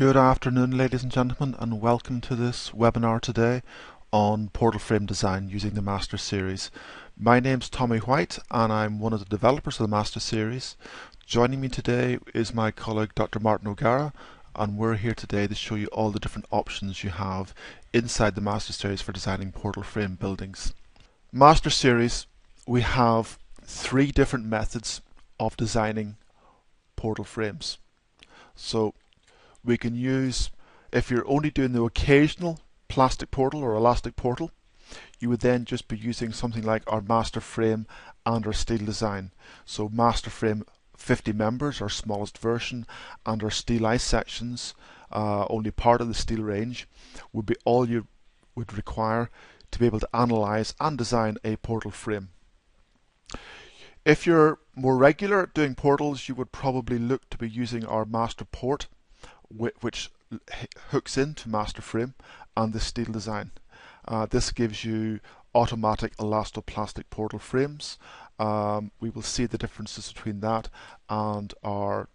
Good afternoon, ladies and gentlemen, and welcome to this webinar today on portal frame design using the MasterSeries. My name's Tommy White and I'm one of the developers of the MasterSeries. Joining me today is my colleague Dr. Martin O'Gara, and we're here today to show you all the different options you have inside the MasterSeries for designing portal frame buildings. MasterSeries, we have three different methods of designing portal frames. So we can use, if you're only doing the occasional plastic portal or elastic portal, you would then just be using something like our master frame and our steel design. So master frame 50 members, our smallest version, and our steel ice sections, only part of the steel range, would be all you would require to be able to analyze and design a portal frame. If you're more regular at doing portals, you would probably look to be using our MasterPort, which hooks into MasterFrame and the steel design. This gives you automatic elastoplastic portal frames. We will see the differences between that and our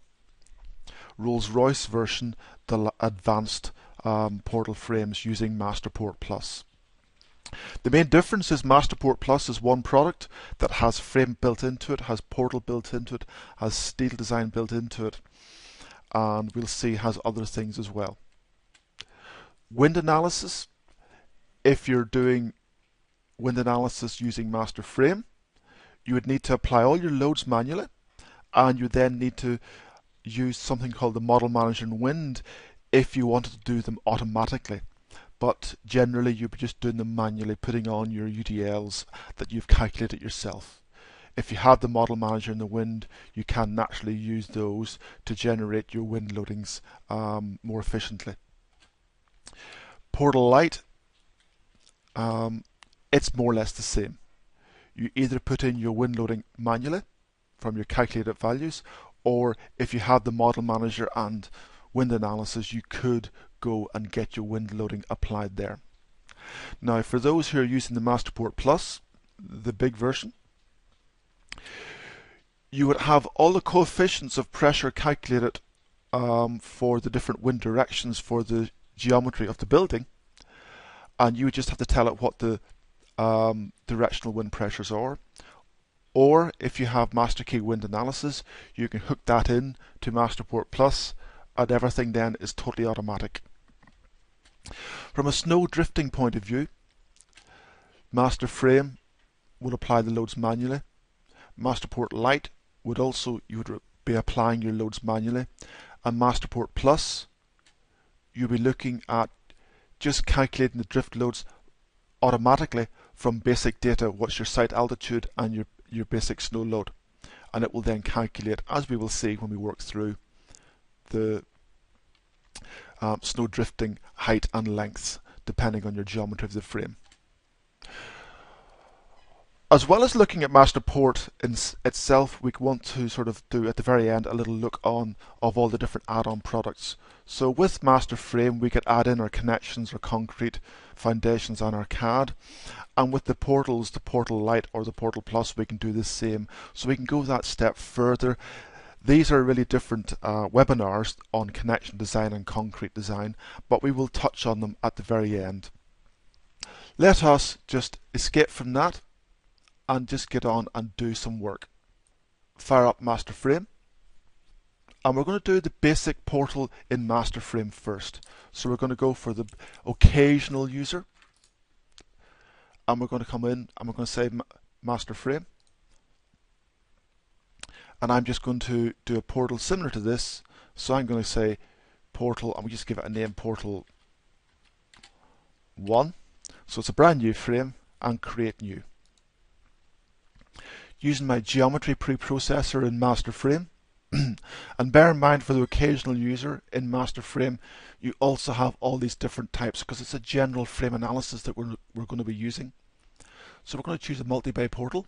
Rolls-Royce version, the advanced portal frames using MasterPort Plus. The main difference is MasterPort Plus is one product that has frame built into it, has portal built into it, has steel design built into it, and we'll see has other things as well. Wind analysis. If you're doing wind analysis using MasterFrame, you would need to apply all your loads manually, and you then need to use something called the Model Manager in Wind if you wanted to do them automatically. But generally you'd be just doing them manually, putting on your UDLs that you've calculated yourself. If you have the Model Manager in the Wind, you can naturally use those to generate your wind loadings more efficiently. Portal Light, it's more or less the same. You either put in your wind loading manually from your calculated values, or if you have the Model Manager and wind analysis, you could go and get your wind loading applied there. Now, for those who are using the MasterPort Plus, the big version, you would have all the coefficients of pressure calculated for the different wind directions for the geometry of the building, and you would just have to tell it what the directional wind pressures are. Or if you have Master Key Wind Analysis, you can hook that in to MasterPort Plus, and everything then is totally automatic. From a snow drifting point of view, MasterFrame would apply the loads manually. MasterPort Light would also, you would be applying your loads manually, and MasterPort Plus, you'll be looking at just calculating the drift loads automatically from basic data, what's your site altitude and your basic snow load, and it will then calculate, as we will see when we work through the snow drifting height and length depending on your geometry of the frame. As well as looking at MasterPort itself, we want to sort of do at the very end a little look on of all the different add-on products. So with MasterFrame we could add in our connections, our concrete foundations and our CAD, and with the portals, the Portal Light or the Portal Plus, we can do the same. So we can go that step further. These are really different webinars on connection design and concrete design, but we will touch on them at the very end. Let us just escape from that and just get on and do some work. Fire up MasterFrame, and we're going to do the basic portal in MasterFrame first. So we're going to go for the occasional user, and we're going to come in and we're going to say MasterFrame, and I'm just going to do a portal similar to this. So I'm going to say portal, and we just give it a name, Portal 1. So it's a brand new frame, and create new. Using my geometry preprocessor in MasterFrame, and bear in mind for the occasional user in MasterFrame, you also have all these different types because it's a general frame analysis that we're going to be using. So we're going to choose a multi-bay portal,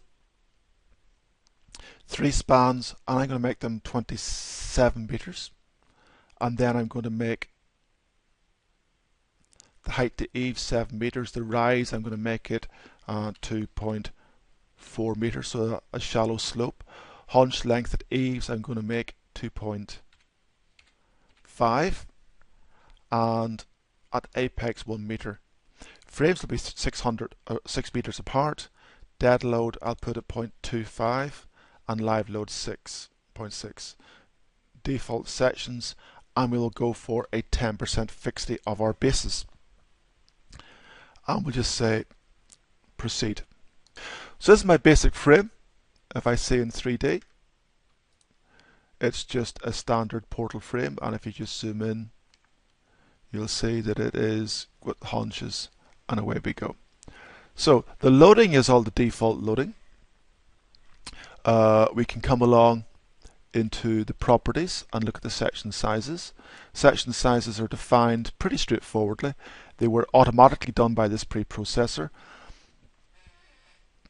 3 spans, and I'm going to make them 27 meters, and then I'm going to make the height to eave 7 meters, the rise I'm going to make it 2.4 meters, so a shallow slope. Haunch length at eaves I'm going to make 2.5, and at apex 1 meter. Frames will be 6 meters apart. Dead load I'll put at 0.25 and live load 6.6. Default sections, and we will go for a 10% fixity of our bases. And we'll just say proceed. So this is my basic frame. If I see in 3D, it's just a standard portal frame, and if you just zoom in, you'll see that it is with haunches, and away we go. So the loading is all the default loading. We can come along into the properties and look at the section sizes. Section sizes are defined pretty straightforwardly. They were automatically done by this preprocessor,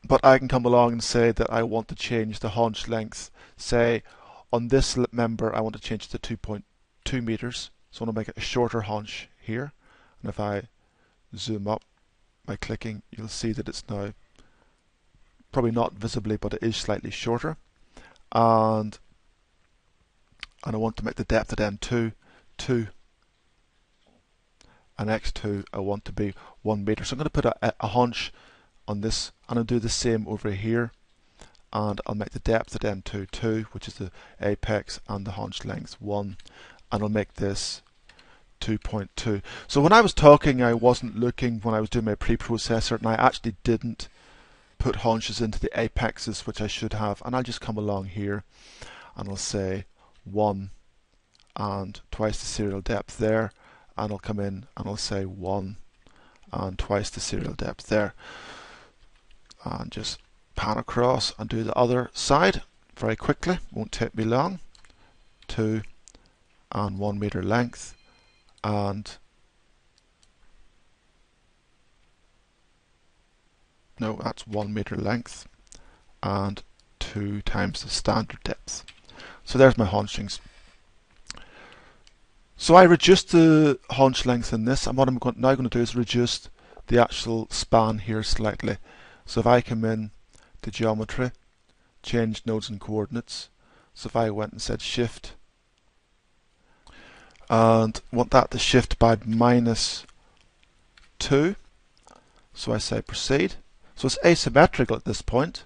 but I can come along and say that I want to change the haunch length. Say on this member I want to change it to 2.2 meters, so I want to make it a shorter haunch here, and if I zoom up by clicking, you'll see that it's now probably not visibly, but it is slightly shorter. And I want to make the depth at M2 2, and X2 I want to be 1 meter. So I'm going to put a haunch on this, and I'll do the same over here, and I'll make the depth at M2 2, which is the apex, and the haunch length 1, and I'll make this 2.2. So when I was talking, I wasn't looking when I was doing my preprocessor, and I actually didn't put haunches into the apexes, which I should have. And I'll just come along here and I'll say 1 and twice the serial depth there, and I'll come in and I'll say 1 and twice the serial depth there, and just pan across and do the other side very quickly, won't take me long. 2 and 1 meter length, and no, that's 1 meter length and 2 times the standard depth. So there's my haunchings. So I reduced the haunch length in this, and what I'm now going to do is reduce the actual span here slightly. So if I come in to geometry, change nodes and coordinates, so if I went and said shift, and want that to shift by -2, so I say proceed. So it's asymmetrical at this point,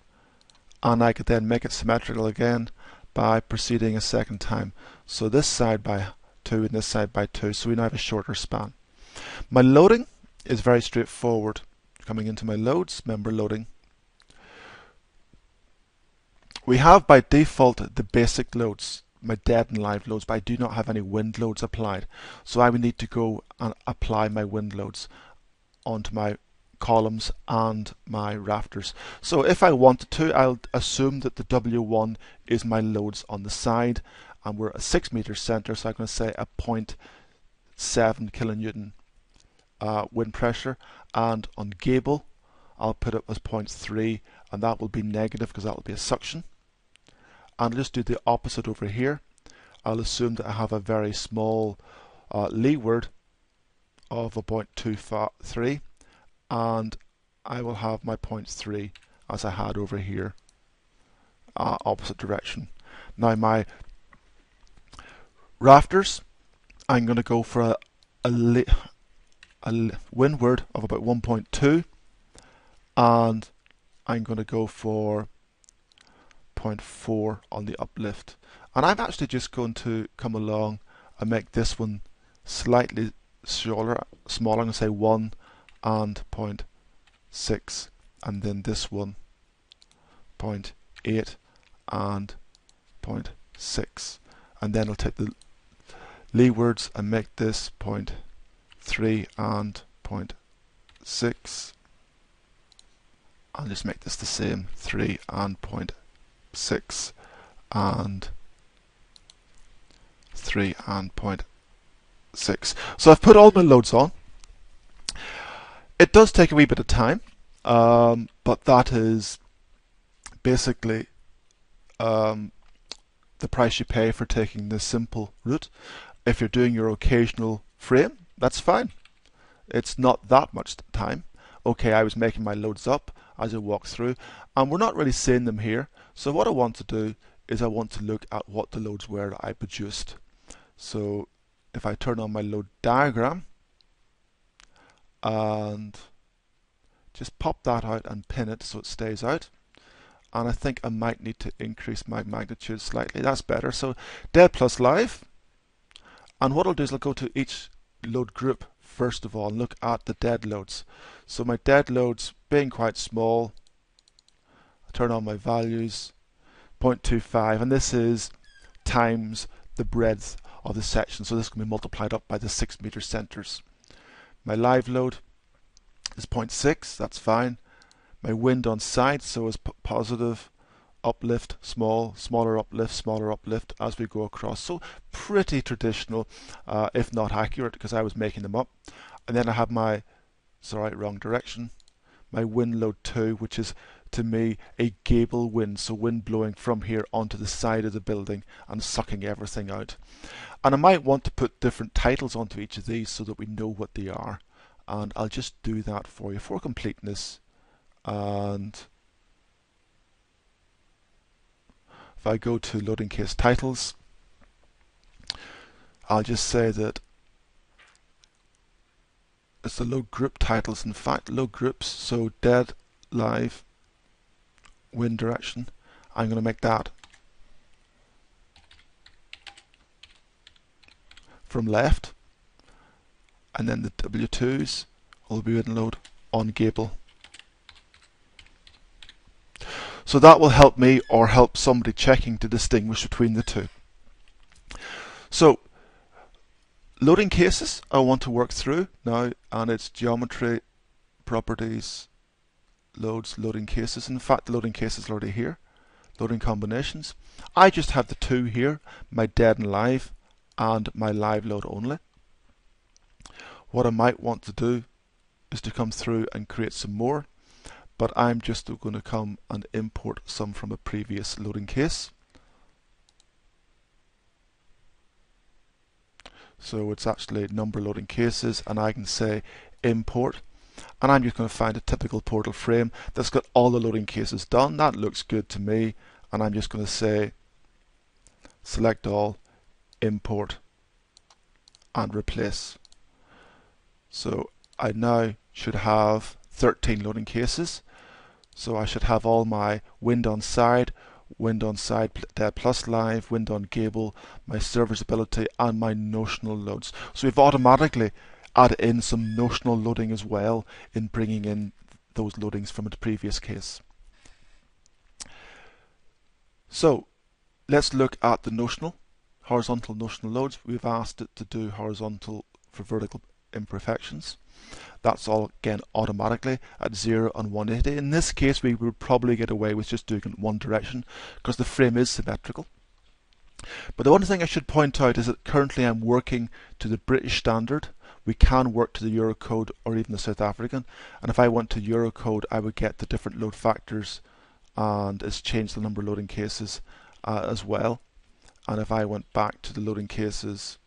and I could then make it symmetrical again by proceeding a second time. So this side by 2 and this side by 2, so we now have a shorter span. My loading is very straightforward. Coming into my loads, member loading. We have by default the basic loads, my dead and live loads, but I do not have any wind loads applied. So I would need to go and apply my wind loads onto my columns and my rafters. So if I wanted to, I'll assume that the W1 is my loads on the side, and we're a 6 meter center, so I'm going to say a 0.7 kilonewton wind pressure, and on gable I'll put it as 0.3, and that will be negative because that will be a suction. And I'll just do the opposite over here. I'll assume that I have a very small leeward of a 0.23, and I will have my 0.3 as I had over here, opposite direction. Now my rafters, I'm going to go for a windward of about 1.2, and I'm going to go for 0.4 on the uplift. And I'm actually just going to come along and make this one slightly smaller. I'm going to say 1 and 0.6, and then this one 0.8 and 0.6, and then I'll take the leewards and make this 0.3 and 0.6, I'll just make this the same, 3 and 0.6 and 3 and 0.6. So I've put all my loads on. It does take a wee bit of time, but that is basically the price you pay for taking the simple route. If you're doing your occasional frame, that's fine. It's not that much time. Okay, I was making my loads up as I walk through, and we're not really seeing them here. So what I want to do is I want to look at what the loads were that I produced. So if I turn on my load diagram and just pop that out and pin it so it stays out. And I think I might need to increase my magnitude slightly. That's better. So dead plus live. And what I'll do is I'll go to each load group first of all and look at the dead loads. So my dead loads being quite small, I turn on my values, 0.25, and this is times the breadth of the section. So this can be multiplied up by the 6 meter centers. My live load is 0.6, that's fine. My wind on side, so is positive, uplift, smaller uplift as we go across. So pretty traditional, if not accurate, because I was making them up. And then I have my, sorry, wrong direction, my wind load 2, which is to me a gable wind, so wind blowing from here onto the side of the building and sucking everything out. And I might want to put different titles onto each of these so that we know what they are. And I'll just do that for you for completeness. And if I go to loading case titles, I'll just say that it's the load group titles. In fact, load groups, so dead, live, wind direction. I'm going to make that from left, and then the W2s will be in load on gable. So that will help me or help somebody checking to distinguish between the two. So loading cases I want to work through now, and it's geometry, properties, loads, loading cases. In fact, the loading cases are already here. Loading combinations. I just have the two here, my dead and live and my live load only. What I might want to do is to come through and create some more, but I'm just going to come and import some from a previous loading case. So it's actually number loading cases, and I can say import, and I'm just going to find a typical portal frame that's got all the loading cases done. That looks good to me, and I'm just going to say select all, import, and replace. So I now should have 13 loading cases. So I should have all my wind on side dead plus live, wind on gable, my serviceability, and my notional loads. So we've automatically added in some notional loading as well in bringing in those loadings from the previous case. So let's look at the notional, horizontal notional loads. We've asked it to do horizontal for vertical imperfections. That's all again automatically at 0 and 180. In this case we would probably get away with just doing it in one direction because the frame is symmetrical. But the one thing I should point out is that currently I'm working to the British standard. We can work to the Eurocode or even the South African, and if I went to Eurocode I would get the different load factors, and it's changed the number of loading cases as well. And if I went back to the loading cases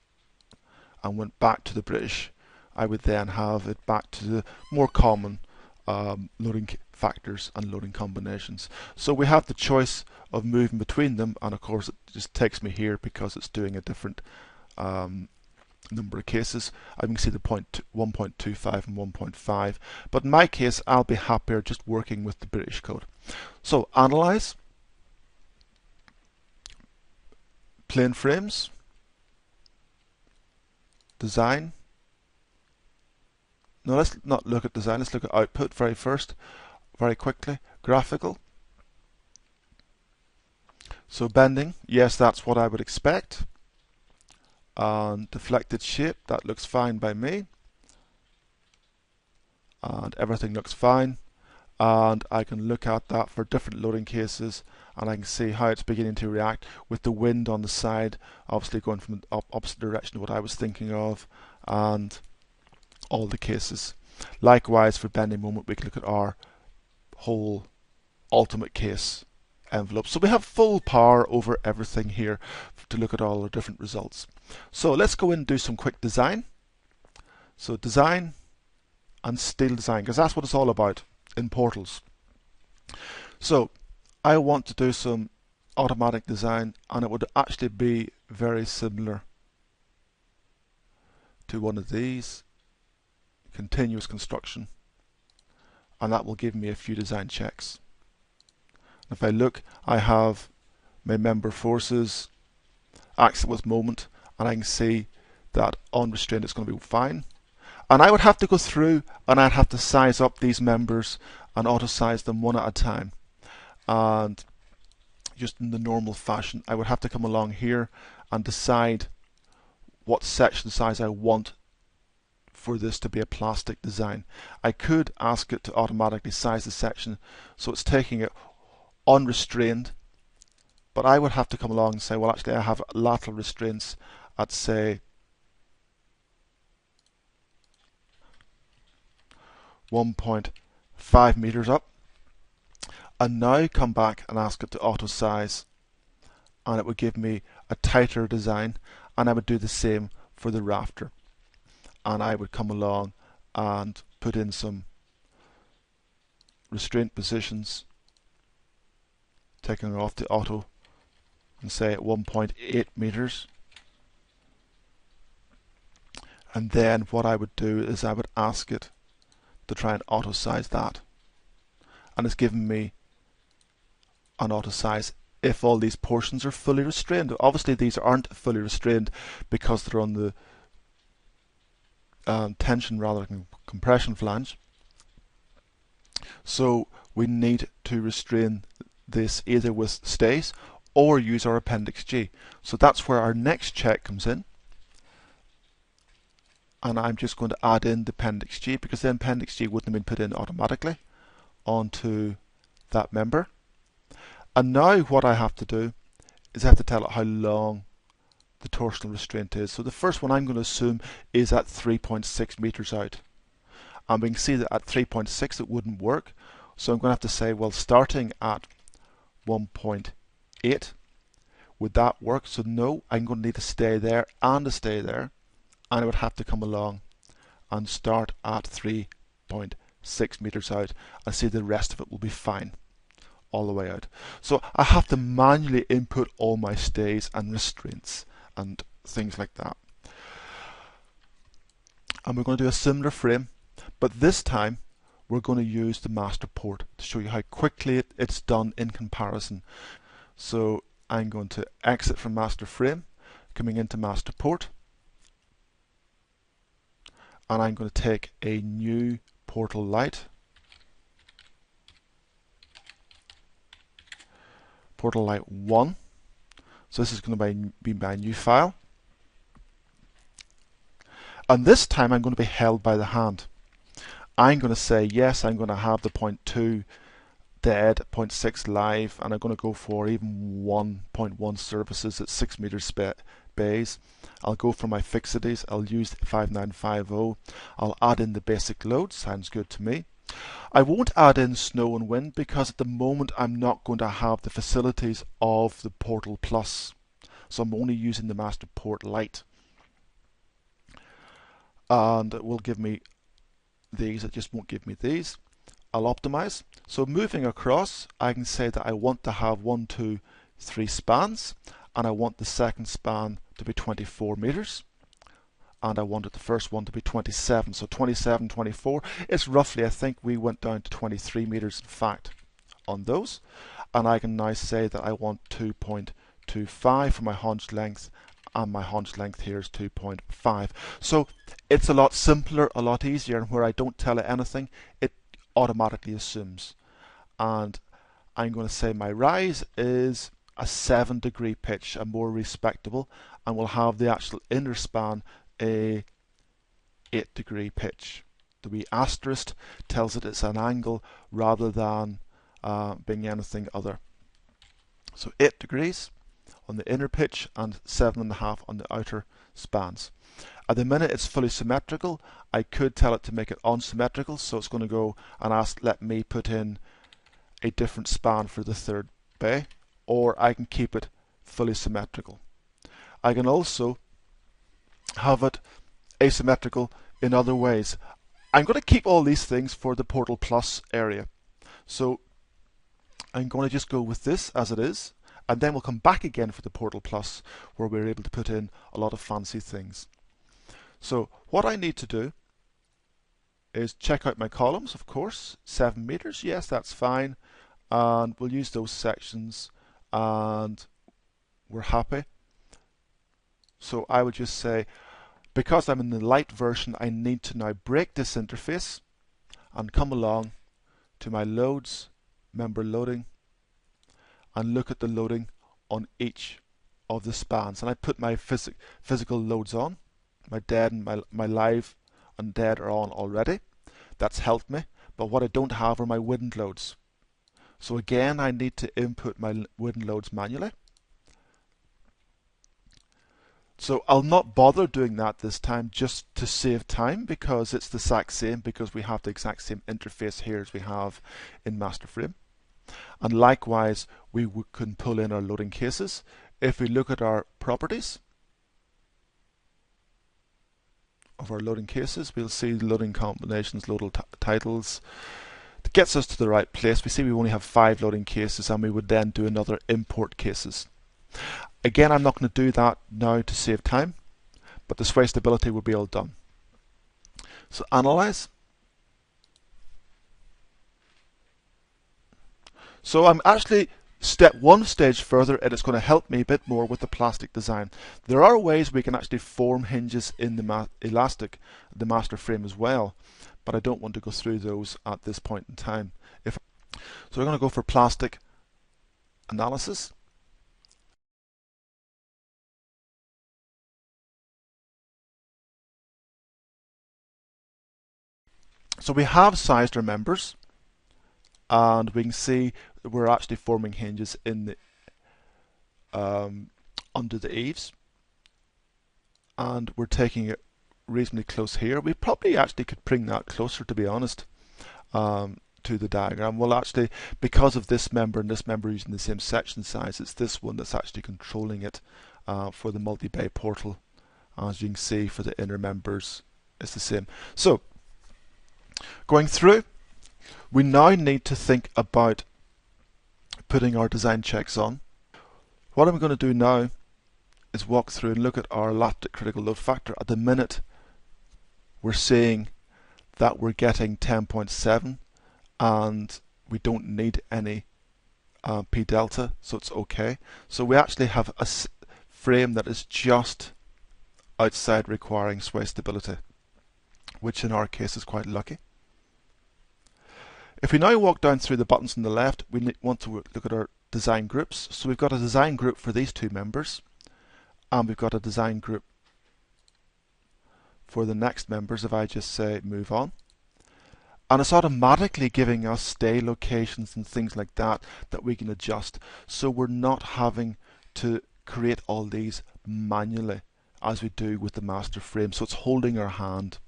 and went back to the British, I would then have it back to the more common loading factors and loading combinations. So we have the choice of moving between them, and of course it just takes me here because it's doing a different number of cases. I can see the 1.25 and 1.5, but in my case I'll be happier just working with the British code. So analyze, plane frames, design. No, let's not look at design, let's look at output very quickly. Graphical. So bending, yes, that's what I would expect. And deflected shape, that looks fine by me. And everything looks fine. And I can look at that for different loading cases, and I can see how it's beginning to react with the wind on the side, obviously going from the opposite direction of what I was thinking of, and all the cases. Likewise for bending moment, we can look at our whole ultimate case envelope. So we have full power over everything here to look at all the different results. So let's go in and do some quick design. So design and steel design, because that's what it's all about in portals. So I want to do some automatic design, and it would actually be very similar to one of these, continuous construction, and that will give me a few design checks. If I look, I have my member forces, axle with moment, and I can see that unrestrained it's going to be fine. And I would have to go through and I'd have to size up these members and auto size them one at a time. And just in the normal fashion, I would have to come along here and decide what section size I want for this to be a plastic design. I could ask it to automatically size the section so it's taking it unrestrained, but I would have to come along and say, well, actually I have lateral restraints at, say, 1.5 meters up, and now come back and ask it to auto size, and it would give me a tighter design. And I would do the same for the rafter, and I would come along and put in some restraint positions, taking off the auto, and say at 1.8 meters. And then what I would do is I would ask it to try and auto size that, and it's given me an auto size if all these portions are fully restrained. Obviously these aren't fully restrained because they're on the tension rather than compression flange, so we need to restrain this either with stays or use our Appendix G. So that's where our next check comes in, and I'm just going to add in the Appendix G because the Appendix G wouldn't have been put in automatically onto that member. And now what I have to do is I have to tell it how long the torsional restraint is. So the first one I'm going to assume is at 3.6 meters out, and we can see that at 3.6 it wouldn't work, so I'm going to have to say, well, starting at 1.8, would that work? So no, I'm going to need to stay there and a stay there, and I would have to come along and start at 3.6 meters out, and see the rest of it will be fine all the way out. So I have to manually input all my stays and restraints and things like that. And we're going to do a similar frame, but this time we're going to use the MasterPort to show you how quickly it's done in comparison. So I'm going to exit from Master Frame, coming into MasterPort, and I'm going to take a new portal light, portal light 1. So this is going to be my new file, and this time I'm going to be held by the hand. I'm going to say yes, I'm going to have the 0.2 dead, 0.6 live, and I'm going to go for even 1.1 surfaces at 6 meters bays. I'll go for my fixities, I'll use 5950, I'll add in the basic load, sounds good to me. I won't add in snow and wind because at the moment I'm not going to have the facilities of the Portal Plus, so I'm only using the MasterPort Lite, and it will give me these, it just won't give me these. I'll optimize. So moving across, I can say that I want to have 1, 2, 3 spans, and I want the second span to be 24 meters, and I wanted the first one to be 27. So 27, 24, it's roughly, I think we went down to 23 meters in fact on those, and I can now say that I want 2.25 for my haunch length, and my haunch length here is 2.5. So it's a lot simpler, a lot easier, and where I don't tell it anything, it automatically assumes. And I'm going to say my rise is a 7-degree pitch, a more respectable, and we'll have the actual inner span a 8-degree pitch. The wee asterisk tells it it's an angle rather than being anything other. So 8 degrees on the inner pitch and 7.5 on the outer spans. At the minute it's fully symmetrical. I could tell it to make it unsymmetrical, so it's going to go and ask, let me put in a different span for the third bay, or I can keep it fully symmetrical. I can also have it asymmetrical in other ways. I'm going to keep all these things for the Portal Plus area. So I'm going to just go with this as it is, and then we'll come back again for the Portal Plus where we're able to put in a lot of fancy things. So What I need to do is check out my columns, of course. 7 meters, yes, that's fine. And we'll use those sections and we're happy. So I would just say, because I'm in the light version, I need to now break this interface and come along to my loads, member loading, and look at the loading on each of the spans. And I put my physical loads on. My dead and my live and dead are on already. That's helped me. But what I don't have are my wind loads. So again, I need to input my wind loads manually. So I'll not bother doing that this time just to save time, because it's the exact same, because we have the exact same interface here as we have in MasterFrame. And likewise, we can pull in our loading cases. If we look at our properties of our loading cases, we'll see loading combinations, loading titles. It gets us to the right place. We see we only have 5 loading cases, and we would then do another import cases. Again, I'm not going to do that now to save time, but the sway stability will be all done. So analyze. So I'm actually one stage further, and it's going to help me a bit more with the plastic design. There are ways we can actually form hinges in the elastic, the master frame as well, but I don't want to go through those at this point in time. So we're going to go for plastic analysis. So we have sized our members, and we can see that we're actually forming hinges in the under the eaves, and we're taking it reasonably close here. We probably actually could bring that closer, to be honest, to the diagram. Well, actually, because of this member and this member using the same section size, it's this one that's actually controlling it for the Multibit Portal. As you can see, for the inner members, it's the same. So going through, we now need to think about putting our design checks on. What I'm going to do now is walk through and look at our elastic critical load factor. At the minute, we're seeing that we're getting 10.7, and we don't need any P delta, so it's okay. So we actually have a frame that is just outside requiring sway stability, which in our case is quite lucky. If we now walk down through the buttons on the left, we want to look at our design groups. So we've got a design group for these 2 members, and we've got a design group for the next members. If I just say move on, and it's automatically giving us stay locations and things like that that we can adjust, so we're not having to create all these manually as we do with the master frame. So it's holding our hand,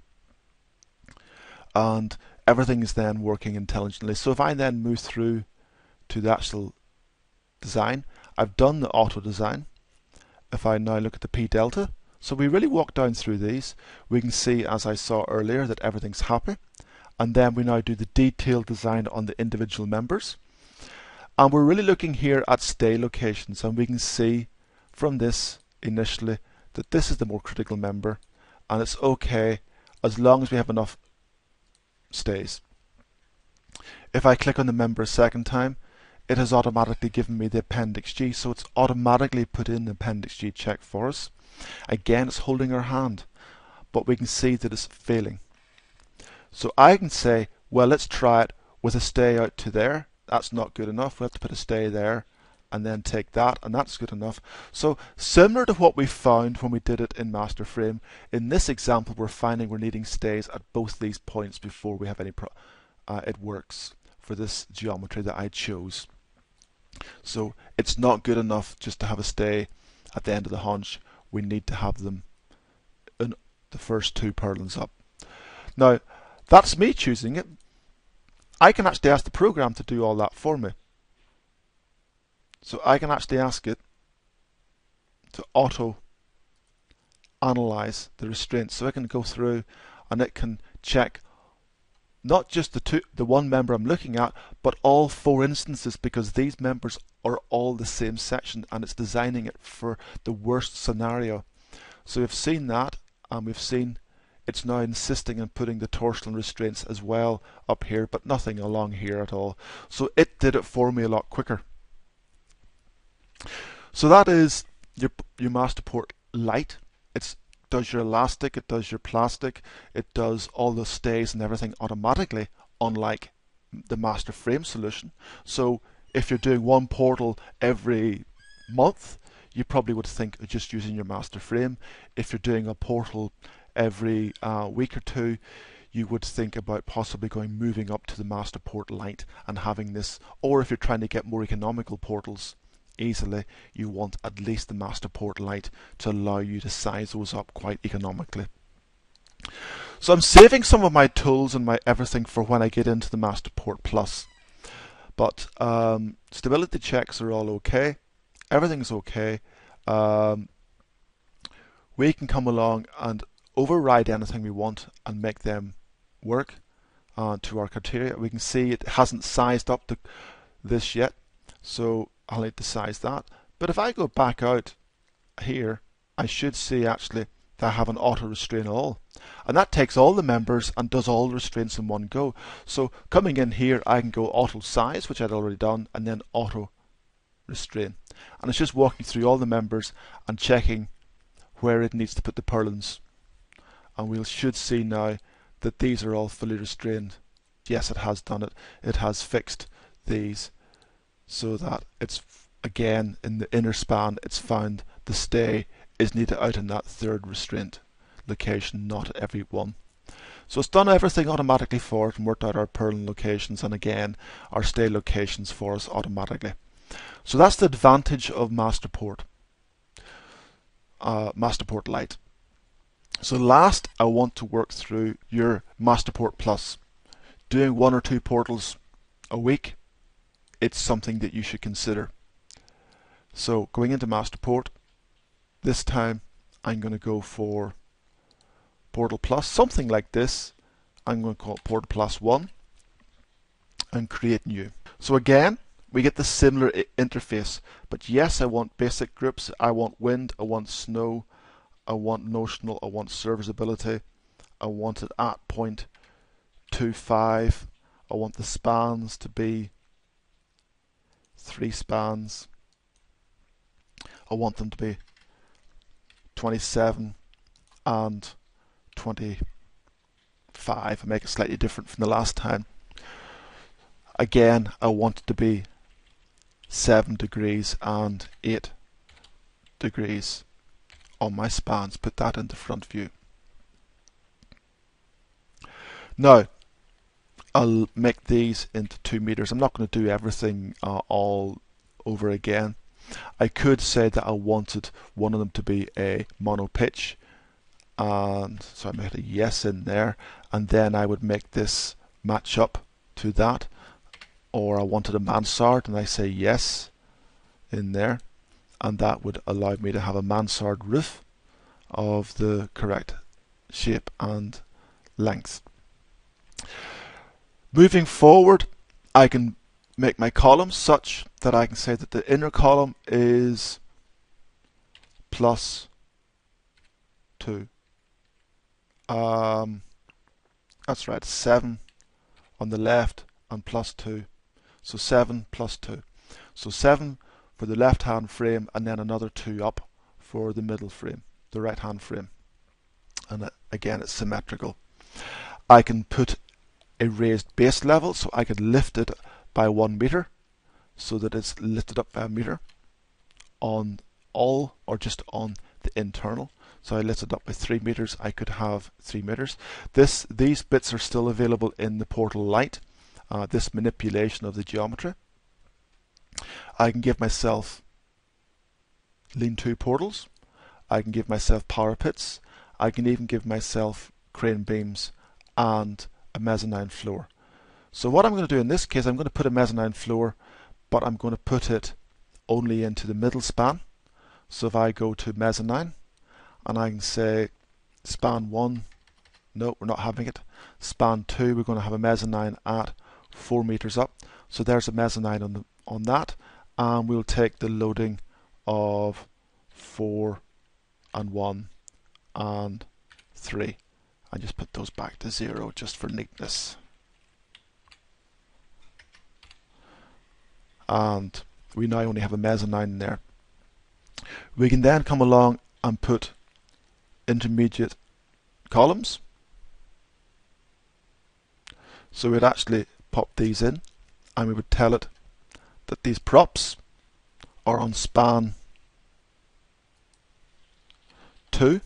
and everything is then working intelligently. So if I then move through to the actual design, I've done the auto design. If I now look at the P delta, so we really walk down through these, we can see, as I saw earlier, that everything's happy. And then we now do the detailed design on the individual members. And we're really looking here at stay locations, and we can see from this initially that this is the more critical member, and it's okay as long as we have enough stays. If I click on the member a second time, it has automatically given me the Appendix G, so it's automatically put in the Appendix G check for us. Again, it's holding our hand, but we can see that it's failing. So I can say, well, let's try it with a stay out to there. That's not good enough. We have to put a stay there and then take that, and that's good enough. So similar to what we found when we did it in MasterFrame, in this example we're finding we're needing stays at both these points before we have any it works for this geometry that I chose. So it's not good enough just to have a stay at the end of the haunch. We need to have them in the first 2 purlins up. Now that's me choosing it. I can actually ask the program to do all that for me. So I can actually ask it to auto analyze the restraints. So I can go through and it can check not just the 1 member I'm looking at, but all 4 instances, because these members are all the same section, and it's designing it for the worst scenario. So we've seen that, and we've seen it's now insisting on putting the torsional restraints as well up here, but nothing along here at all. So it did it for me a lot quicker. So that is your MasterPort Lite. It does your elastic, it does your plastic, it does all the stays and everything automatically, unlike the Master Frame solution. So if you're doing one portal every month, you probably would think of just using your Master Frame. If you're doing a portal every week or two, you would think about possibly moving up to the MasterPort Lite and having this. Or if you're trying to get more economical portals easily, you want at least the MasterPort Lite to allow you to size those up quite economically. So I'm saving some of my tools and my everything for when I get into the MasterPort Plus. But stability checks are all okay. Everything's okay. We can come along and override anything we want and make them work to our criteria. We can see it hasn't sized up to this yet, so I'll need to size that. But if I go back out here, I should see actually that I have an auto restrain all, and that takes all the members and does all the restraints in one go. So coming in here, I can go auto size, which I'd already done, and then auto restrain, and it's just walking through all the members and checking where it needs to put the purlins. And we should see now that these are all fully restrained. Yes, it has done it. It has fixed these so that it's, again, in the inner span, it's found the stay is needed out in that third restraint location, not every one. So it's done everything automatically for it and worked out our purlin locations and again our stay locations for us automatically. So that's the advantage of MasterPort Lite. So last, I want to work through your MasterPort Plus. Doing 1 or 2 portals a week, it's something that you should consider. So going into MasterPort, this time I'm going to go for Portal Plus, something like this. I'm going to call it Portal Plus 1 and create new. So again, we get the similar interface, but yes, I want basic groups, I want wind, I want snow, I want notional, I want serviceability, I want it at 0.25, I want the spans to be 3 spans, I want them to be 27 and 25, I make it slightly different from the last time. Again, I want it to be 7 degrees and 8 degrees on my spans. Put that into front view. Now, I'll make these into 2 meters. I'm not going to do everything all over again. I could say that I wanted one of them to be a mono pitch, and so I made a yes in there, and then I would make this match up to that. Or I wanted a mansard, and I say yes in there, and that would allow me to have a mansard roof of the correct shape and length. Moving forward, I can make my columns such that I can say that the inner column is +2. That's right, 7 on the left and +2. So 7 + 2. So 7 for the left hand frame and then another 2 up for the middle frame, the right hand frame. And again, it's symmetrical. I can put a raised base level, so I could lift it by 1 meter so that it's lifted up by a meter on all or just on the internal. So I lift it up by 3 meters, I could have 3 meters. These bits are still available in the Portal Lite. This manipulation of the geometry. I can give myself lean-to portals, I can give myself parapets, I can even give myself crane beams and a mezzanine floor. So what I'm going to do in this case, I'm going to put a mezzanine floor, but I'm going to put it only into the middle span. So if I go to mezzanine and I can say span 1, no, we're not having it. Span 2, we're going to have a mezzanine at 4 meters up. So there's a mezzanine on that, and we'll take the loading of 4 and 1 and 3, and just put those back to 0 just for neatness. And we now only have a mezzanine in there. We can then come along and put intermediate columns. So we'd actually pop these in, and we would tell it that these props are on span 2,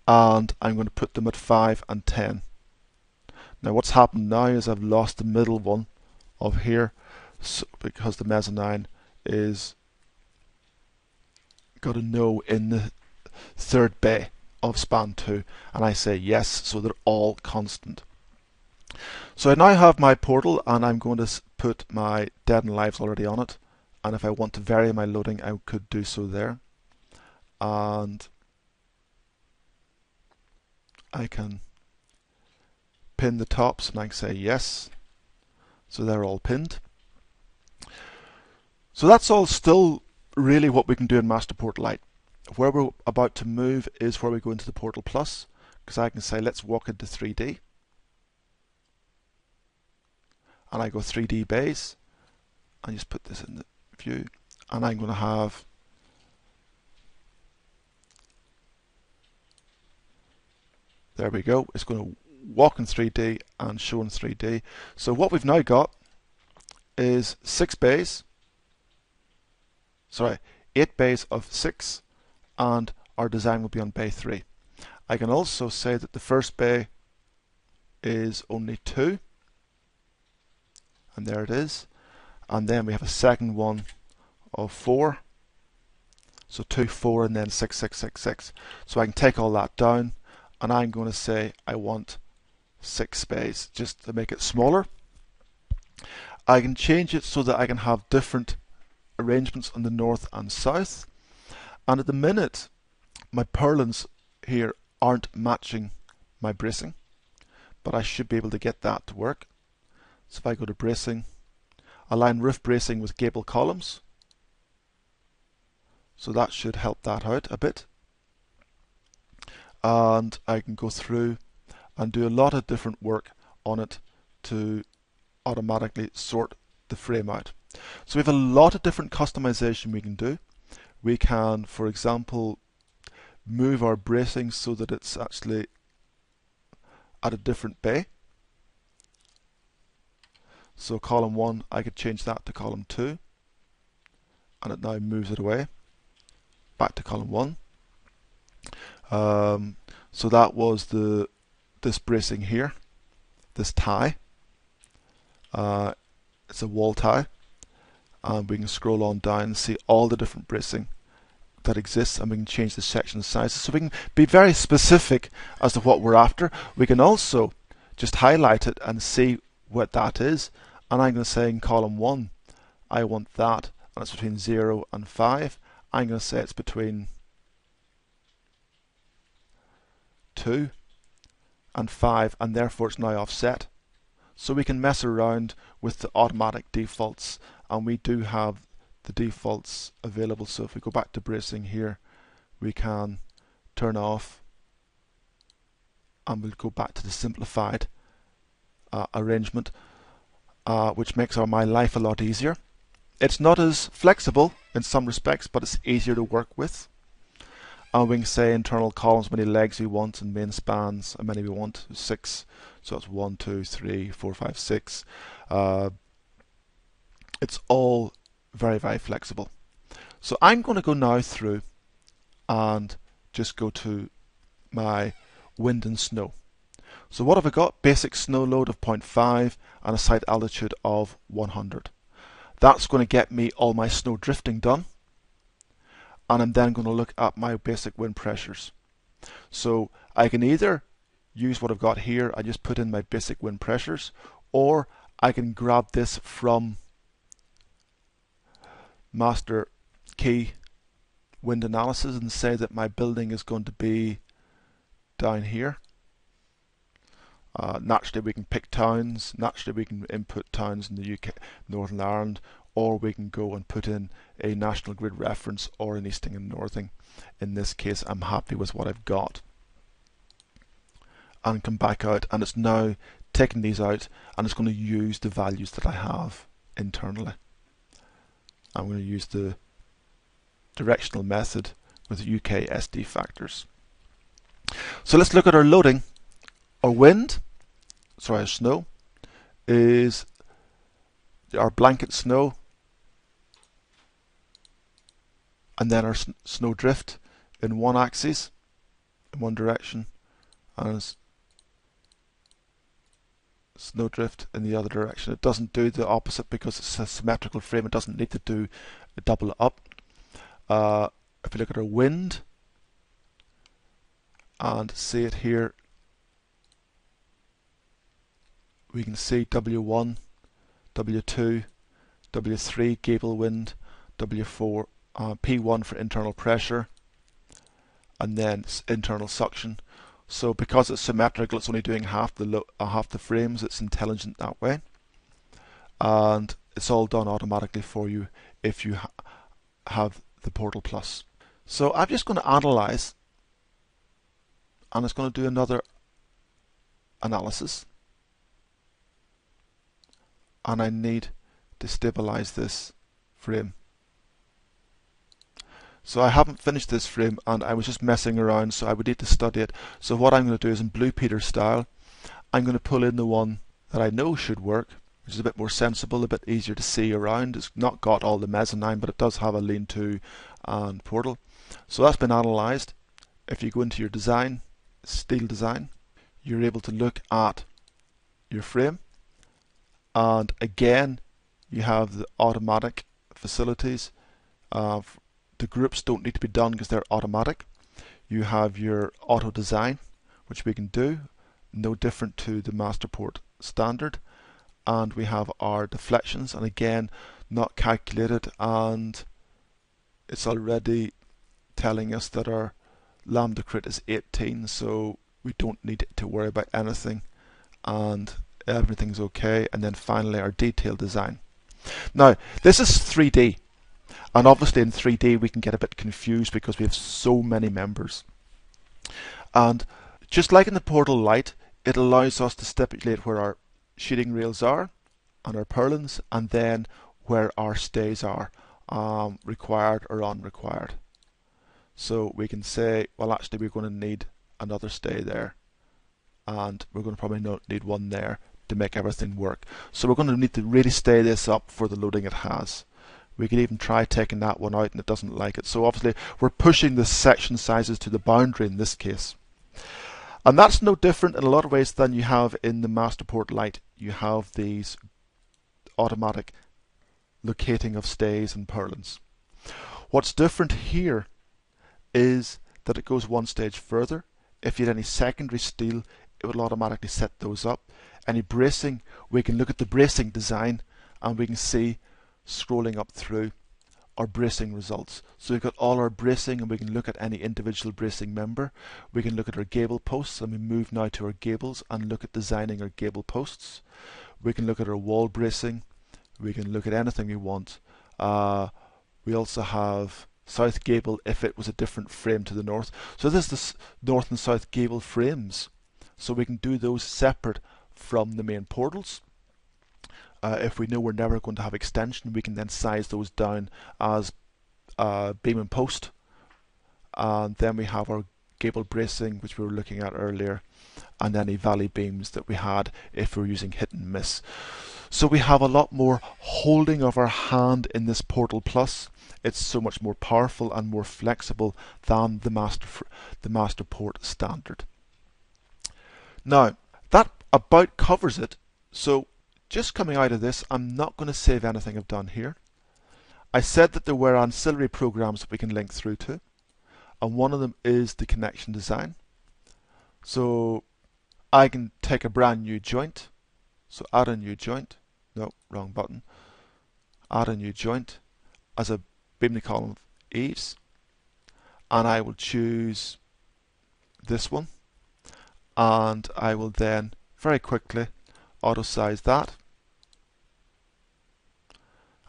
and I'm going to put them at 5 and 10. Now what's happened now is I've lost the middle one of here, so because the mezzanine is got a no in the third bay of span 2, and I say yes, so they're all constant. So I now have my portal, and I'm going to put my dead and lives already on it, and if I want to vary my loading I could do so there, and I can pin the tops and I can say yes, so they're all pinned. So that's all still really what we can do in MasterPort Lite. Where we're about to move is where we go into the Portal Plus, because I can say let's walk into 3D, and I go 3D bays and just put this in the view, and I'm going to have there we go, it's going to walk in 3D and show in 3D. So what we've now got is 8 bays of 6, and our design will be on bay 3. I can also say that the first bay is only 2, and there it is, and then we have a second one of 4, so 2, 4, and then 6, 6, 6, 6. So I can take all that down, and I'm going to say I want 6 bays just to make it smaller. I can change it so that I can have different arrangements on the north and south, and at the minute my purlins here aren't matching my bracing, but I should be able to get that to work. So if I go to bracing, align roof bracing with gable columns, so that should help that out a bit, and I can go through and do a lot of different work on it to automatically sort the frame out. So we have a lot of different customization we can do. We can, for example, move our bracing so that it's actually at a different bay. So column 1, I could change that to column 2, and it now moves it away back to column 1. So that was this bracing here, this tie. It's a wall tie, and we can scroll on down and see all the different bracing that exists, and we can change the section sizes, so we can be very specific as to what we're after. We can also just highlight it and see what that is, and I'm going to say in column 1 I want that, and it's between 0 and 5. I'm going to say it's between 2 and 5, and therefore it's now offset. So we can mess around with the automatic defaults, and we do have the defaults available. So if we go back to bracing here, we can turn off, and we'll go back to the simplified arrangement, which makes my life a lot easier. It's not as flexible in some respects, but it's easier to work with. And we can say internal columns, how many legs we want, and main spans, how many we want, 6. So that's 1, 2, 3, 4, 5, 6. It's all very, very flexible. So I'm going to go now through and just go to my wind and snow. So what have I got? Basic snow load of 0.5 and a site altitude of 100. That's going to get me all my snow drifting done. And I'm then going to look at my basic wind pressures. So I can either use what I've got here, I just put in my basic wind pressures, or I can grab this from Master Key Wind Analysis and say that my building is going to be down here. Naturally we can pick towns, naturally we can input towns in the UK, Northern Ireland, or we can go and put in a national grid reference or an easting and northing. In this case I'm happy with what I've got. and come back out, and it's now taking these out and it's going to use the values that I have internally. I'm going to use the directional method with UK SD factors. So let's look at our loading. Our snow is our blanket snow, and then our snow drift in one axis, in one direction, and snow drift in the other direction. It doesn't do the opposite because it's a symmetrical frame. It doesn't need to do a double up. If we look at our wind and see it here, we can see W1, W2, W3 gable wind, W4, P1 for internal pressure, and then internal suction. So because it's symmetrical, it's only doing half the frames. It's intelligent that way, and it's all done automatically for you if you have the Portal Plus. So I'm just going to analyze, and it's going to do another analysis, and I need to stabilize this frame. So I haven't finished this frame and I was just messing around, so I would need to study it. So what I'm going to do is, in Blue Peter style, I'm going to pull in the one that I know should work, which is a bit more sensible, a bit easier to see around. It's not got all the mezzanine, but it does have a lean-to and portal. So that's been analysed. If you go into your design, steel design, you're able to look at your frame, and again you have the automatic facilities. The groups don't need to be done because they're automatic. You have your auto design, which we can do, no different to the MasterPort standard, and we have our deflections, and again not calculated, and it's already telling us that our lambda crit is 18, so we don't need to worry about anything, and everything's okay. And then finally our detail design. Now this is 3D, and obviously in 3D we can get a bit confused because we have so many members, and just like in the Portal Lite, it allows us to stipulate where our sheeting rails are and our purlins, and then where our stays are, required or unrequired. So we can say, well, actually we're going to need another stay there, and we're going to probably need one there to make everything work. So we're going to need to really stay this up for the loading it has. We could even try taking that one out and it doesn't like it. So obviously we're pushing the section sizes to the boundary in this case. And that's no different in a lot of ways than you have in the MasterPort Lite. You have these automatic locating of stays and purlins. What's different here is that it goes one stage further. If you had any secondary steel, it would automatically set those up. Any bracing, we can look at the bracing design and we can see, scrolling up through, our bracing results. So we've got all our bracing, and we can look at any individual bracing member. We can look at our gable posts, and we move now to our gables and look at designing our gable posts. We can look at our wall bracing. We can look at anything we want. We also have south gable if it was a different frame to the north. So this is the north and south gable frames. So we can do those separate from the main portals. If we know we're never going to have extension, we can then size those down as beam and post. And then we have our gable bracing, which we were looking at earlier, and any valley beams that we had if we're using hit and miss. So we have a lot more holding of our hand in this Portal Plus. It's so much more powerful and more flexible than the MasterPort standard. Now, that about covers it. So just coming out of this, I'm not going to save anything I've done here. I said that there were ancillary programs that we can link through to, and one of them is the connection design. So I can take a brand new joint, so add a new joint, no, wrong button, add a new joint as a beam to column eaves, and I will choose this one, and I will then very quickly auto size that.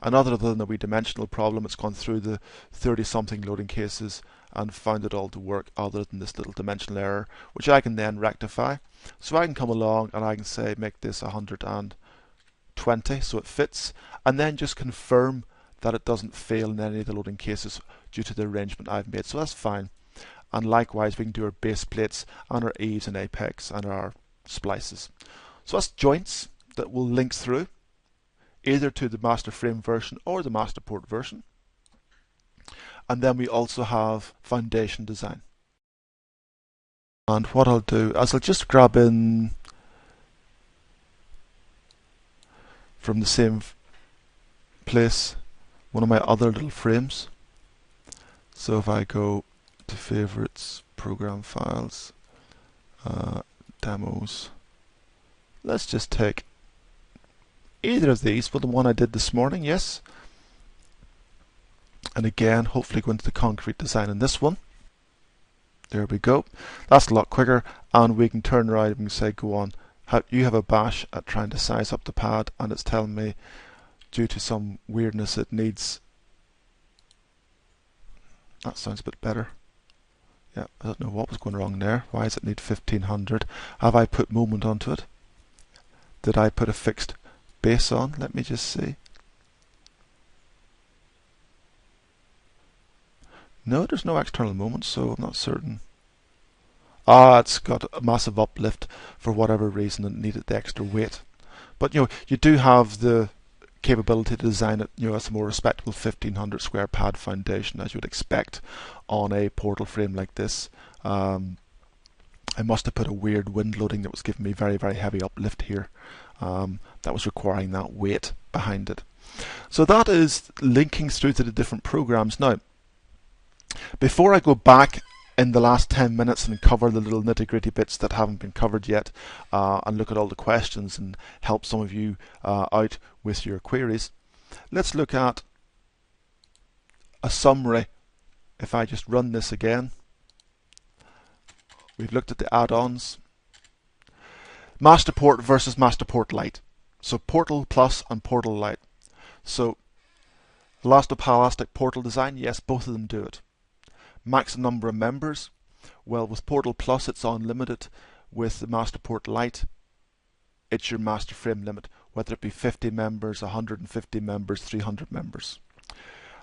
And other than the wee dimensional problem, it's gone through the 30 something loading cases and found it all to work other than this little dimensional error, which I can then rectify. So I can come along and I can say make this 120 so it fits, and then just confirm that it doesn't fail in any of the loading cases due to the arrangement I've made. So that's fine. And likewise we can do our base plates and our eaves and apex and our splices. So that's joints that will link through either to the master frame version or the MasterPort version. And then we also have foundation design. And what I'll do is I'll just grab in from the same place one of my other little frames. So if I go to favorites, program files, demos, let's just take either of these, but the one I did this morning, yes. And again, hopefully go into the concrete design in this one. There we go. That's a lot quicker, and we can turn around and we can say, go on. You have a bash at trying to size up the pad, and it's telling me due to some weirdness it needs. That sounds a bit better. Yeah, I don't know what was going wrong there. Why does it need 1500? Have I put moment onto it? Did I put a fixed base on? Let me just see. No, there's no external moment, so I'm not certain. It's got a massive uplift for whatever reason and needed the extra weight. But you do have the capability to design it, as a more respectable 1500 square pad foundation, as you would expect on a portal frame like this. I must have put a weird wind loading that was giving me very, very heavy uplift here. That was requiring that weight behind it. So that is linking through to the different programs. Now, before I go back in the last 10 minutes and cover the little nitty-gritty bits that haven't been covered yet, and look at all the questions and help some of you out with your queries, let's look at a summary. If I just run this again, we've looked at the add-ons. MasterPort versus MasterPort Lite. So Portal Plus and Portal Lite. So Elastopalastic portal design, yes, both of them do it. Max number of members, well, with Portal Plus it's unlimited. With the MasterPort Lite, it's your master frame limit, whether it be 50 members, 150 members, 300 members.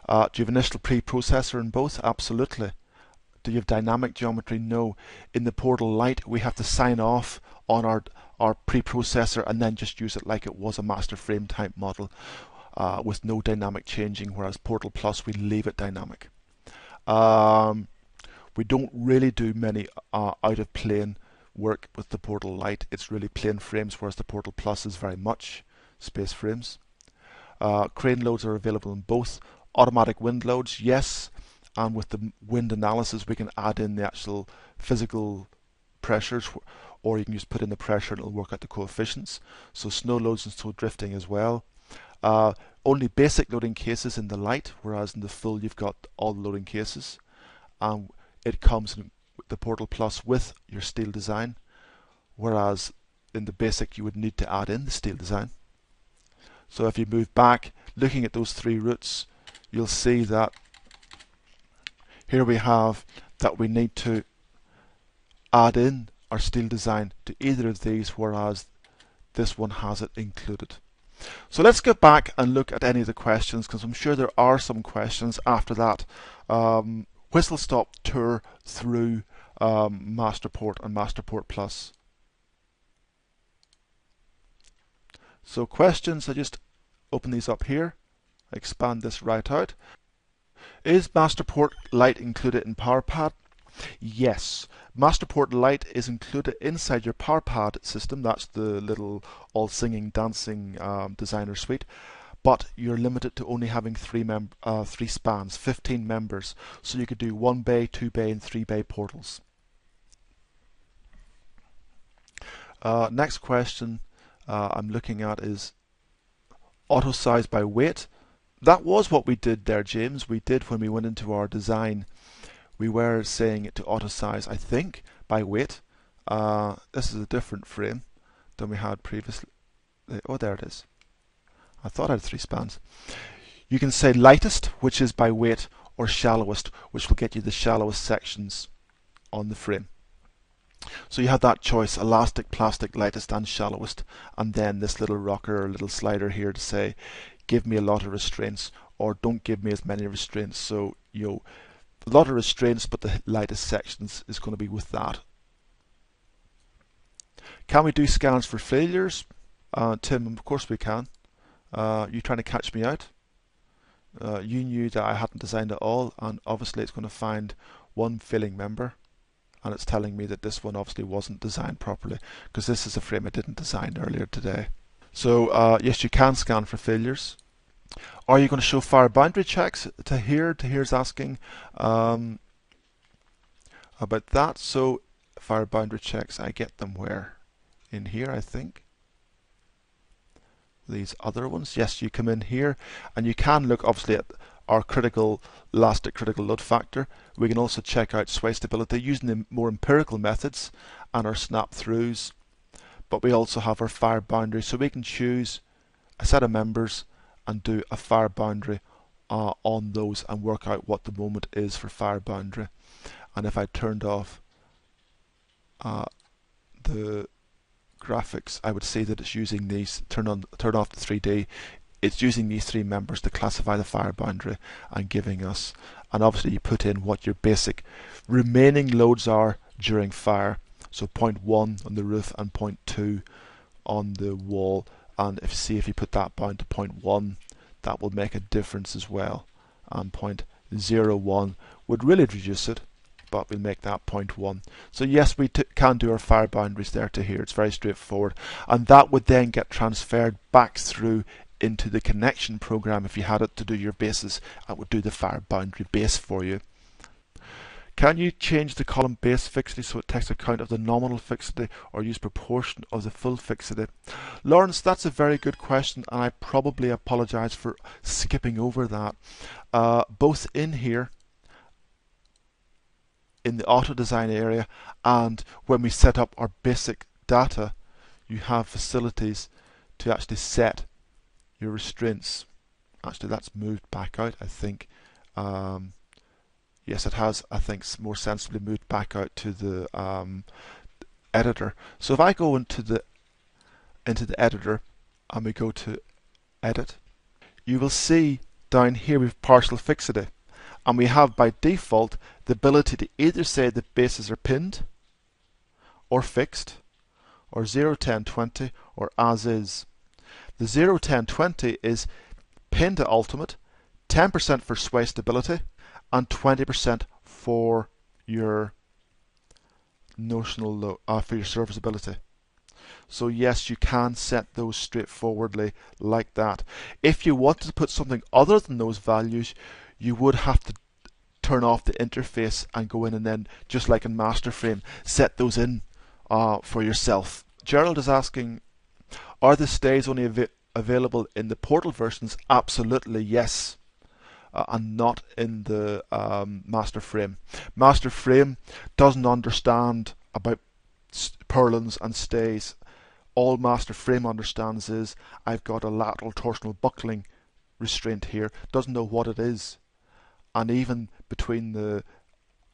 Do you have initial preprocessor in both? Absolutely. Do you have dynamic geometry? No. In the Portal Lite, we have to sign off on our preprocessor and then just use it like it was a master frame type model with no dynamic changing, whereas Portal Plus, we leave it dynamic. We don't really do many out of plane work with the Portal Lite. It's really plane frames, whereas the Portal Plus is very much space frames. Crane loads are available in both. Automatic wind loads, yes, and with the wind analysis we can add in the actual physical pressures, or you can just put in the pressure and it'll work out the coefficients. So snow loads and snow drifting as well. Only basic loading cases in the Lite, whereas in the full you've got all the loading cases. It comes in the Portal Plus with your steel design, whereas in the basic you would need to add in the steel design. So if you move back, looking at those three routes, you'll see that here we have that we need to add in our steel design to either of these, whereas this one has it included. So let's go back and look at any of the questions, because I'm sure there are some questions after that whistle stop tour through MasterPort and MasterPort Plus. So questions, I just open these up here, expand this right out. Is MasterPort Lite included in PowerPad? Yes, MasterPort Lite is included inside your PowerPad system. That's the little all singing, dancing designer suite. But you're limited to only having three spans, 15 members. So you could do 1 bay, 2 bay, and 3 bay portals. Next question I'm looking at is auto size by weight. That was what we did there, James. We did when we went into our design. We were saying it to auto size, I think, by weight. This is a different frame than we had previously. Oh, there it is. I thought I had 3 spans. You can say lightest, which is by weight, or shallowest, which will get you the shallowest sections on the frame. So you have that choice: elastic, plastic, lightest and shallowest, and then this little rocker or little slider here to say give me a lot of restraints or don't give me as many restraints. So a lot of restraints, but the lightest sections is going to be with that. Can we do scans for failures? Tim, of course we can. You trying to catch me out? You knew that I hadn't designed it all, and obviously it's going to find one failing member, and it's telling me that this one obviously wasn't designed properly, because this is a frame I didn't design earlier today. So yes, you can scan for failures. Are you going to show fire boundary checks? Tahir's asking about that. So fire boundary checks, I get them where? In here, I think. These other ones, yes, you come in here and you can look obviously at our elastic critical load factor. We can also check out sway stability using the more empirical methods and our snap throughs, but we also have our fire boundary, so we can choose a set of members and do a fire boundary on those and work out what the moment is for fire boundary. And if I turned off the graphics, I would see that it's using these, turn off the 3D, it's using these three members to classify the fire boundary and giving us, and obviously you put in what your basic remaining loads are during fire, so 0.1 on the roof and 0.2 on the wall, and if you put that down to 0.1, that will make a difference as well, and 0.01 would really reduce it, but we'll make that 0.1. So yes, we can do our fire boundaries there to here. It's very straightforward, and that would then get transferred back through into the connection program. If you had it to do your bases, it would do the fire boundary base for you. Can you change the column base fixity so it takes account of the nominal fixity, or use proportion of the full fixity? Lawrence, that's a very good question, and I probably apologize for skipping over that. Both in here in the auto design area and when we set up our basic data, you have facilities to actually set your restraints. Actually, that's moved back out, I think. Yes, it has, I think, more sensibly moved back out to the editor. So if I go into the editor and we go to edit, you will see down here we've partial fixity. And we have by default the ability to either say the bases are pinned or fixed, or 0, 10, 20, or as is. The 0, 10, 20 is pinned to ultimate, 10% for sway stability, and 20% for your notional load, for your serviceability. So yes, you can set those straightforwardly like that. If you wanted to put something other than those values, you would have to turn off the interface and go in and then, just like in MasterFrame, set those in for yourself. Gerald is asking, are the stays only available in the Portal versions? Absolutely yes, and not in the MasterFrame. MasterFrame doesn't understand about purlins and stays. All MasterFrame understands is I've got a lateral torsional buckling restraint here, doesn't know what it is. And even between the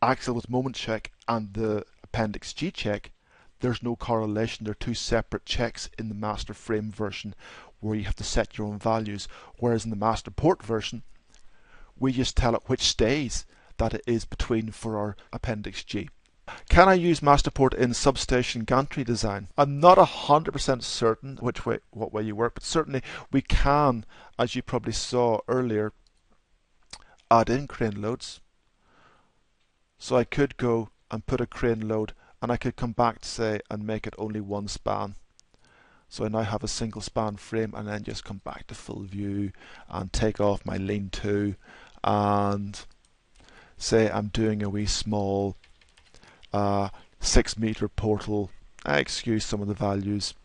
axle with moment check and the appendix G check, there's no correlation. They're two separate checks in the MasterFrame version where you have to set your own values, whereas in the MasterPort version we just tell it which stays that it is between for our appendix G. Can I use MasterPort in substation gantry design? I'm not 100% certain what way you work, but certainly we can, as you probably saw earlier, add in crane loads. So I could go and put a crane load, and I could come back to say and make it only one span. So I now have a single span frame, and then just come back to full view and take off my lean-to and say I'm doing a wee small 6 meter portal. I excuse some of the values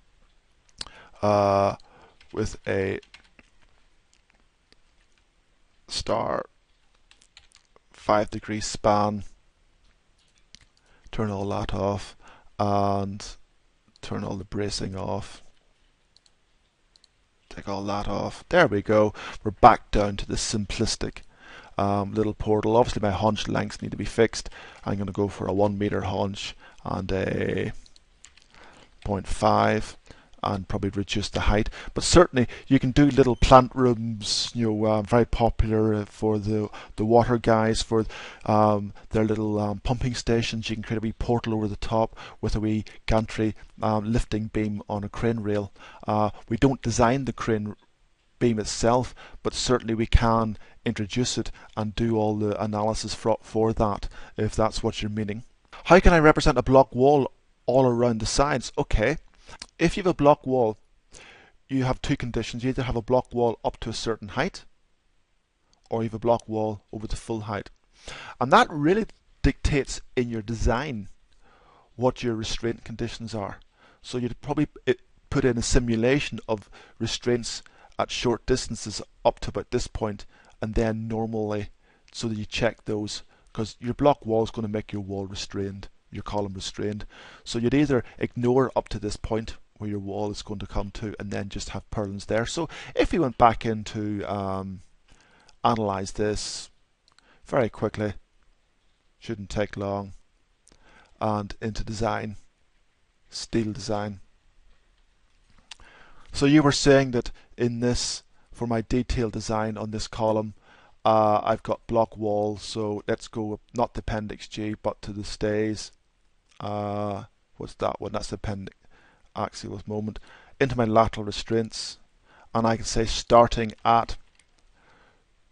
with a star 5-degree span. Turn all that off and turn all the bracing off. Take all that off. There we go. We're back down to the simplistic little portal. Obviously my haunch lengths need to be fixed. I'm going to go for a 1 meter haunch and a 0.5 and probably reduce the height. But certainly you can do little plant rooms, very popular for the water guys, for their little pumping stations. You can create a wee portal over the top with a wee gantry lifting beam on a crane rail. We don't design the crane beam itself, but certainly we can introduce it and do all the analysis for that, if that's what you're meaning. How can I represent a block wall all around the sides? Okay, if you have a block wall, you have two conditions. You either have a block wall up to a certain height, or you have a block wall over the full height. And that really dictates in your design what your restraint conditions are. So you'd probably put in a simulation of restraints at short distances up to about this point, and then normally, so that you check those, because your block wall is going to make your wall restrained, your column restrained. So you'd either ignore up to this point where your wall is going to come to, and then just have purlins there. So if we went back into analyze this very quickly, shouldn't take long, and into design, steel design. So you were saying that in this, for my detailed design on this column, I've got block walls. So let's go not the appendix G, but to the stays. What's that one? That's the appendix axial moment. Into my lateral restraints, and I can say starting at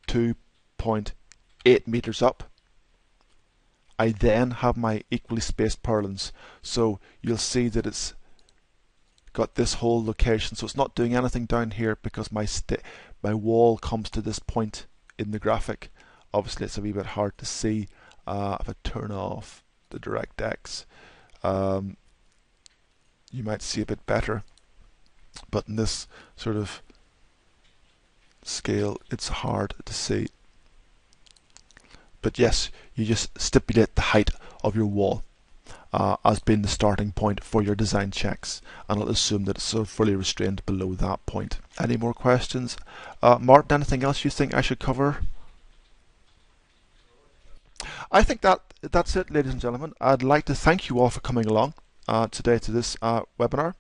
2.8 meters up, I then have my equally spaced purlins. So you'll see that it's got this whole location, so it's not doing anything down here because my wall comes to this point in the graphic. Obviously it's a wee bit hard to see if I turn off the DirectX. You might see a bit better, but in this sort of scale it's hard to see. But yes, you just stipulate the height of your wall as being the starting point for your design checks, and I'll assume that it's sort of fully restrained below that point. Any more questions? Martin, anything else you think I should cover? I think that's it, ladies and gentlemen. I'd like to thank you all for coming along today to this webinar.